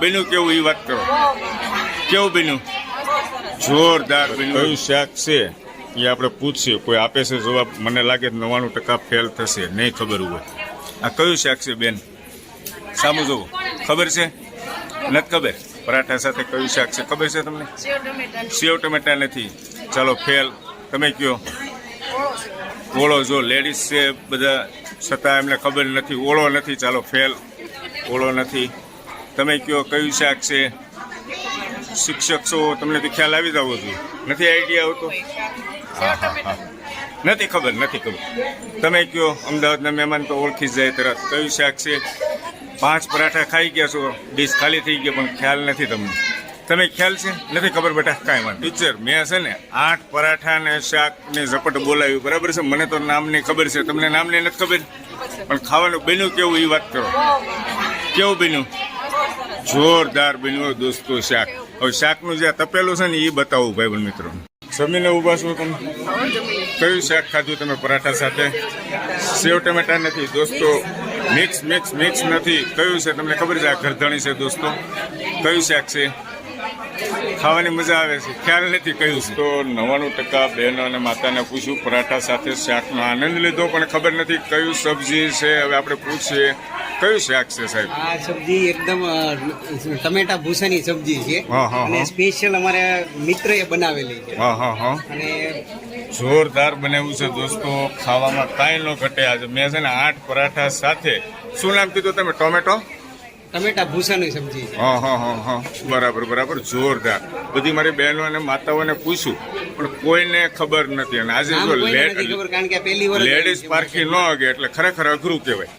બન્યું કેવું એ વાત કરો. કેવું બન્યું? જોરદાર બન્યું. કયું શાક છે એ આપણે પૂછીએ. કોઈ આપે છે જવાબ. મને લાગે 99% ફેલ થશે, નહીં ખબર હોય. આ કયું શાક છે બેન? સામું જોવું. ખબર છે? નથી ખબર. પરાઠા સાથે કયું શાક છે ખબર છે તમને? સેવ ટમેટા નથી. ચાલો ફેલ. તમે કયો. ઓળો. જો લેડીઝ છે બધા છતાં એમને ખબર નથી. ઓળો નથી. ચાલો ફેલ. ઓળો નથી. તમે કયો કયું શાક છે? શિક્ષક છો, તમને તો ખ્યાલ આવી જવો જોઈએ. નથી આઈડિયા આવતો? હા હા હા. નથી ખબર. નથી ખબર. તમે કયો. અમદાવાદના મહેમાન તો ઓળખી જાય તરત. કયું શાક છે? 5 પરાઠા ખાઈ ગયા છો, ડીશ ખાલી થઈ ગયા, પણ ખ્યાલ નથી તમને. તમે ખ્યાલ છે? નથી ખબર બેટા? કાંઈ વાંધો. ટીચર મેં છે ને 8 પરાઠા ને શાકની ઝપટ બોલાવ્યું, બરાબર છે? મને તો નામની ખબર છે, તમને નામની નથી ખબર. પણ ખાવાનું બન્યું કેવું એ વાત કરો. કેવું બન્યું? જોરદાર બન્યું દોસ્તો શાક. હવે શાકનું જે તપેલું છે ને એ બતાવું ભાઈ મિત્રો. જમીને ઊભા છો તમે? કયું શાક ખાધું તમે પરાઠા સાથે? સેવ ટમેટા નથી દોસ્તો. મિક્સ નથી. કયું છે તમને ખબર છે? આ ગરધણી છે દોસ્તો. કયું શાક છે? ખાવાની મજા આવે છે, ખ્યાલ નથી કયું છે. તો 99% બહેનો અને માતાને પૂછ્યું, પરાઠા સાથે શાકનો આનંદ લીધો, પણ ખબર નથી કયું સબ્જી છે. હવે આપણે પૂછીએ કયું શાક છે સાહેબ? આ સબ્જી એકદમ ટમેટા ભૂસાની સબ્જી છે અને સ્પેશિયલ અમારા મિત્રએ બનાવેલી છે. અને જોરદાર બનાવ્યું છે દોસ્તો. ખાવામાં કાંઈ ન ઘટે. આજે મેં છે ને 8 પરાઠા સાથે, શું નામ કીધું તમે? ટમેટા ભૂસાની સબ્જી છે. બરાબર. જોરદાર. બધી મારી બહેનો અને માતાઓને પૂછ્યું, પણ કોઈને ખબર નથી. અને આજે જો કારણ કે પહેલી વાર લેડીઝ પારખી ન અગે એટલે ખરેખર અઘરું કહેવાય.